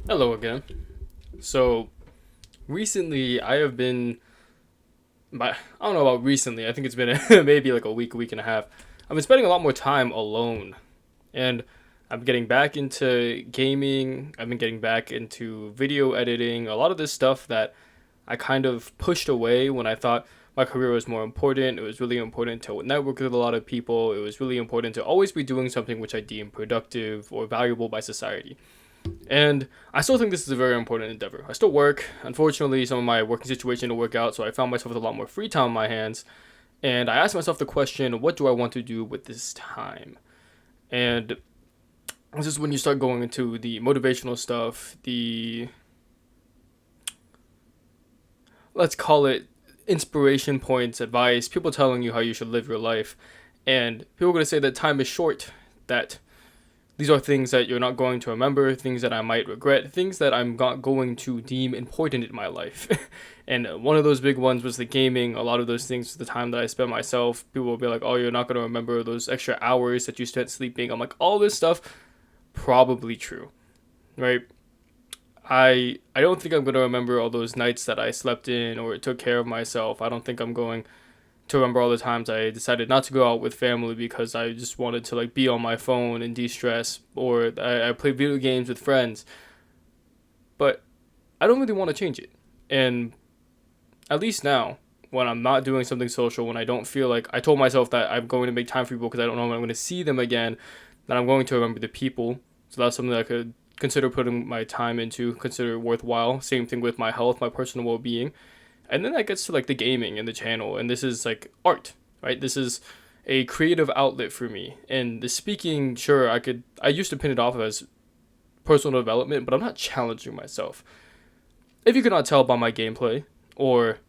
Hello again. So recently, I have been, but I don't know about recently. I think it's been maybe like a week and a half. I've been spending a lot more time alone, and I'm getting back into gaming. I've been getting back into video editing. A lot of this stuff that I kind of pushed away when I thought my career was more important. It was really important to network with a lot of people. It was really important to always be doing something which I deem productive or valuable by society. And I still think this is a very important endeavor. I still work. Unfortunately, some of my working situation didn't work out, so I found myself with a lot more free time on my hands. And I asked myself the question, what do I want to do with this time? And this is when you start going into the motivational stuff, the, let's call it inspiration points, advice, people telling you how you should live your life. And people are going to say that time is short, that these are things that you're not going to remember, things that I might regret, things that I'm not going to deem important in my life. And one of those big ones was the gaming. A lot of those things, the time that I spent myself, people will be like, oh, you're not going to remember those extra hours that you spent sleeping. I'm like, all this stuff, probably true, right? I don't think I'm going to remember all those nights that I slept in or took care of myself. I don't think I'm going to remember all the times I decided not to go out with family because I just wanted to like be on my phone and de-stress, or I played video games with friends. But I don't really want to change it. And at least now, when I'm not doing something social, when I don't feel like, I told myself that I'm going to make time for people because I don't know when I'm going to see them again, that I'm going to remember the people. So that's something that I could consider putting my time into, consider worthwhile. Same thing with my health, my personal well-being. And then that gets to like the gaming and the channel, and this is like art, right? This is a creative outlet for me. And the speaking, sure, I used to pin it off as personal development, but I'm not challenging myself. If you could not tell by my gameplay, or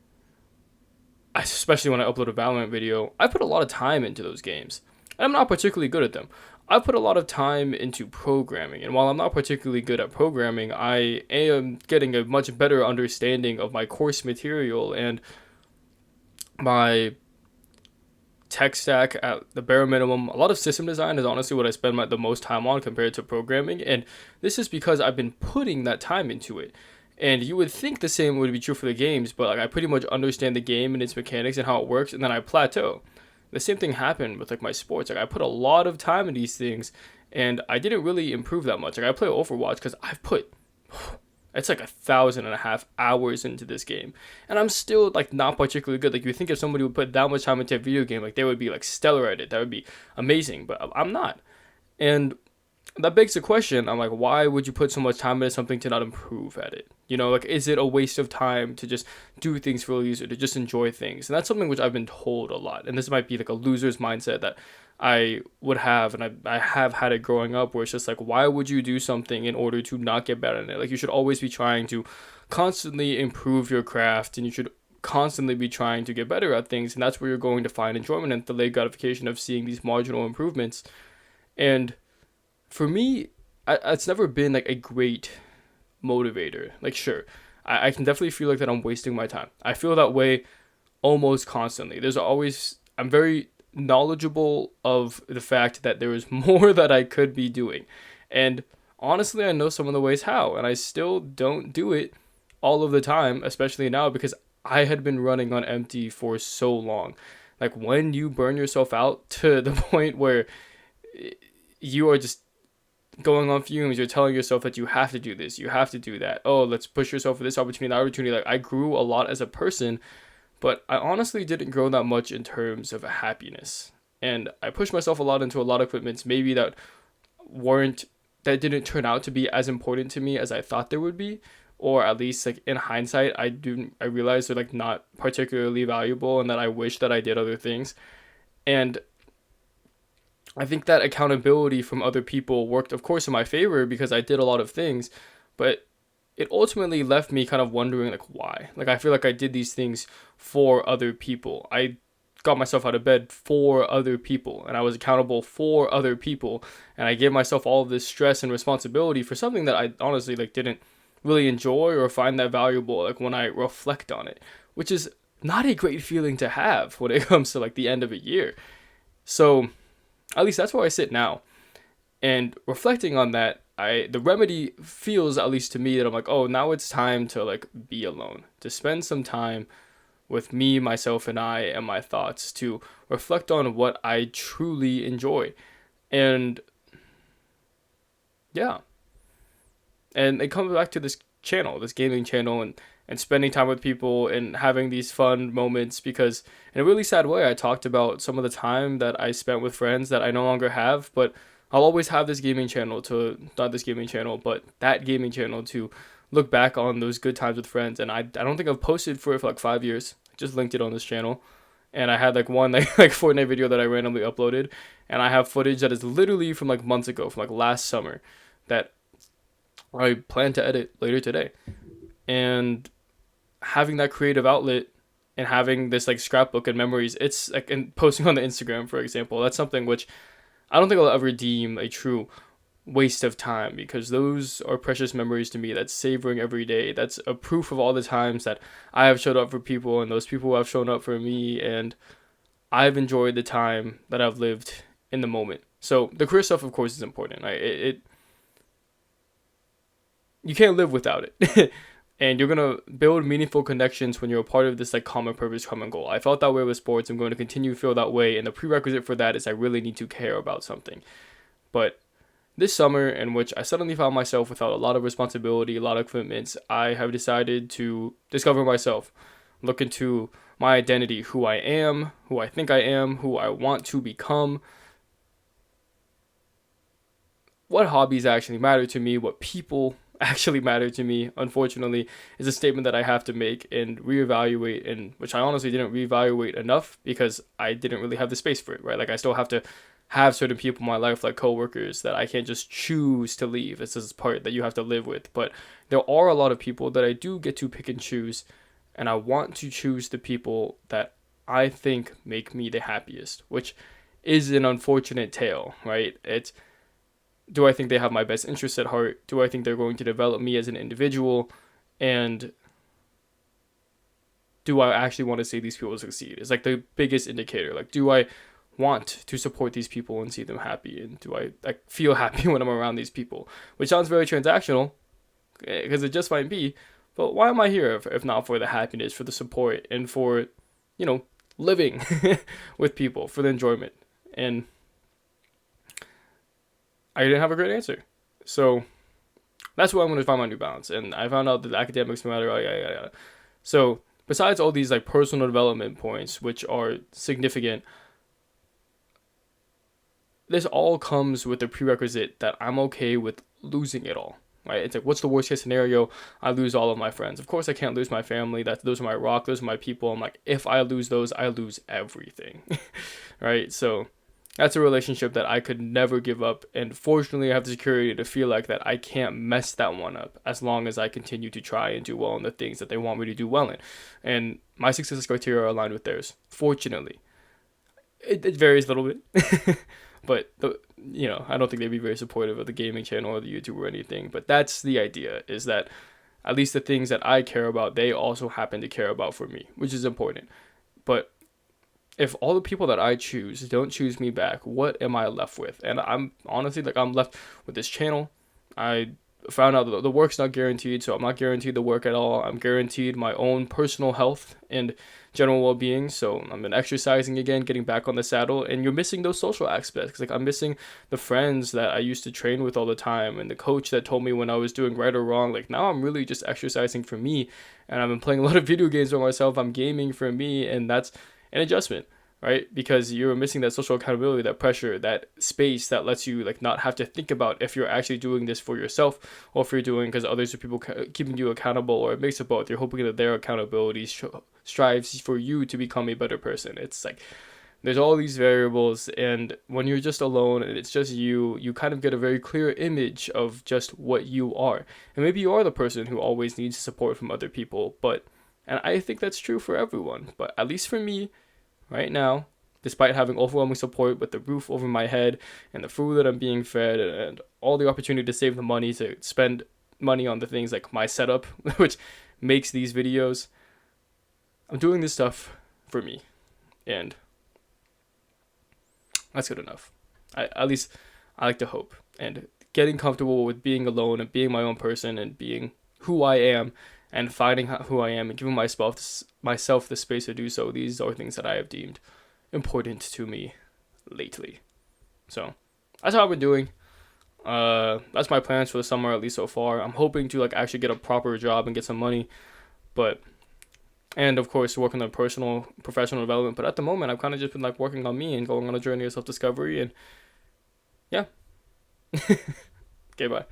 especially when I upload a Valorant video, I put a lot of time into those games. And I'm not particularly good at them. I put a lot of time into programming, and while I'm not particularly good at programming, I am getting a much better understanding of my course material and my tech stack at the bare minimum. A lot of system design is honestly what I spend the most time on compared to programming, and this is because I've been putting that time into it. And you would think the same would be true for the games, but like I pretty much understand the game and its mechanics and how it works, and then I plateau. The same thing happened with like my sports. Like I put a lot of time in these things, and I didn't really improve that much. Like I play Overwatch because I've put it's like 1,500 hours into this game, and I'm still like not particularly good. Like you think if somebody would put that much time into a video game, like they would be like stellar at it. That would be amazing, but I'm not. And that begs the question. I'm like, why would you put so much time into something to not improve at it? You know, like, is it a waste of time to just do things for a loser, to just enjoy things? And that's something which I've been told a lot. And this might be like a loser's mindset that I would have, and I have had it growing up, where it's just like, why would you do something in order to not get better in it? Like, you should always be trying to constantly improve your craft, and you should constantly be trying to get better at things. And that's where you're going to find enjoyment and delayed gratification of seeing these marginal improvements. And for me, it's never been like a great motivator. Like, sure, I can definitely feel like that I'm wasting my time. I feel that way almost constantly. I'm very knowledgeable of the fact that there is more that I could be doing. And honestly, I know some of the ways how, and I still don't do it all of the time, especially now because I had been running on empty for so long. Like, when you burn yourself out to the point where you are just going on fumes, you're telling yourself that you have to do this, you have to do that. Oh, let's push yourself for this opportunity, that opportunity. Like, I grew a lot as a person, but I honestly didn't grow that much in terms of happiness. And I pushed myself a lot into a lot of commitments, maybe weren't that didn't turn out to be as important to me as I thought they would be, or at least like in hindsight, I realized they're like not particularly valuable, and that I wish that I did other things. And I think that accountability from other people worked, of course, in my favor because I did a lot of things, but it ultimately left me kind of wondering, like, why? Like, I feel like I did these things for other people. I got myself out of bed for other people, and I was accountable for other people, and I gave myself all of this stress and responsibility for something that I honestly, like, didn't really enjoy or find that valuable, like, when I reflect on it, which is not a great feeling to have when it comes to, like, the end of a year. So at least that's where I sit now. And reflecting on that, the remedy feels, at least to me, that I'm like, oh, now it's time to like be alone, to spend some time with me, myself, and I, and my thoughts, to reflect on what I truly enjoy. And yeah, and it comes back to this channel, this gaming channel, and spending time with people and having these fun moments, because in a really sad way I talked about some of the time that I spent with friends that I no longer have, but I'll always have this gaming channel to, not this gaming channel, but that gaming channel, to look back on those good times with friends. And I don't think I've posted for it for like 5 years. Just linked it on this channel. And I had like one like Fortnite video that I randomly uploaded, and I have footage that is literally from like months ago, from like last summer, that I plan to edit later today. And having that creative outlet and having this like scrapbook and memories, it's like, and posting on the Instagram, for example, that's something which I don't think I'll ever deem a true waste of time, because those are precious memories to me. That's savoring every day. That's a proof of all the times that I have showed up for people, and those people have shown up for me, and I've enjoyed the time that I've lived in the moment. So the career stuff, of course, is important. Right? It you can't live without it. And you're gonna build meaningful connections when you're a part of this like common purpose, common goal. I felt that way with sports. I'm going to continue to feel that way, and the prerequisite for that is I really need to care about something. But this summer, in which I suddenly found myself without a lot of responsibility, a lot of commitments, I have decided to discover myself, look into my identity, who I am, who I think I am, who I want to become, what hobbies actually matter to me, what people actually matter to me, unfortunately, is a statement that I have to make and reevaluate, and which I honestly didn't reevaluate enough because I didn't really have the space for it, right? Like, I still have to have certain people in my life, like coworkers, that I can't just choose to leave. This is part that you have to live with. But there are a lot of people that I do get to pick and choose, and I want to choose the people that I think make me the happiest, which is an unfortunate tale, right? It's, do I think they have my best interests at heart? Do I think they're going to develop me as an individual? And do I actually want to see these people succeed? It's like the biggest indicator. Like, do I want to support these people and see them happy? And do I like feel happy when I'm around these people? Which sounds very transactional, because it just might be. But why am I here if not for the happiness, for the support, and for, living with people, for the enjoyment? And I didn't have a great answer. So that's why I'm going to find my new balance. And I found out that academics matter. So besides all these like personal development points, which are significant, this all comes with the prerequisite that I'm okay with losing it all. Right? It's like, what's the worst case scenario? I lose all of my friends. Of course, I can't lose my family. Those are my rock. Those are my people. I'm like, if I lose those, I lose everything. Right? So that's a relationship that I could never give up. And fortunately, I have the security to feel like that I can't mess that one up as long as I continue to try and do well in the things that they want me to do well in. And my success criteria are aligned with theirs. Fortunately, it varies a little bit. But, I don't think they'd be very supportive of the gaming channel or the YouTube or anything. But that's the idea, is that at least the things that I care about, they also happen to care about for me, which is important. But if all the people that I choose don't choose me back, what am I left with? And I'm honestly, like, I'm left with this channel. I found out that the work's not guaranteed, so I'm not guaranteed the work at all. I'm guaranteed my own personal health and general well-being. So I'm been exercising again, getting back on the saddle, and you're missing those social aspects. Like, I'm missing the friends that I used to train with all the time, and the coach that told me when I was doing right or wrong. Like, now I'm really just exercising for me, and I've been playing a lot of video games for myself. I'm gaming for me, and that's an adjustment, right? Because you're missing that social accountability, that pressure, that space that lets you like not have to think about if you're actually doing this for yourself or if you're doing because others are people keeping you accountable, or a mix of both. You're hoping that their accountability strives for you to become a better person. It's like there's all these variables, and when you're just alone and it's just you kind of get a very clear image of just what you are. And maybe you are the person who always needs support from other people, and I think that's true for everyone, but at least for me right now, despite having overwhelming support with the roof over my head and the food that I'm being fed and all the opportunity to save the money to spend money on the things like my setup, which makes these videos, I'm doing this stuff for me. And that's good enough. At least I like to hope. And getting comfortable with being alone and being my own person and being who I am and finding who I am and giving myself the space to do so. These are things that I have deemed important to me lately. So that's how I've been doing. That's my plans for the summer, at least so far. I'm hoping to like actually get a proper job and get some money, but and of course work on the personal professional development. But at the moment, I've kind of just been like working on me and going on a journey of self discovery. And yeah, okay, bye.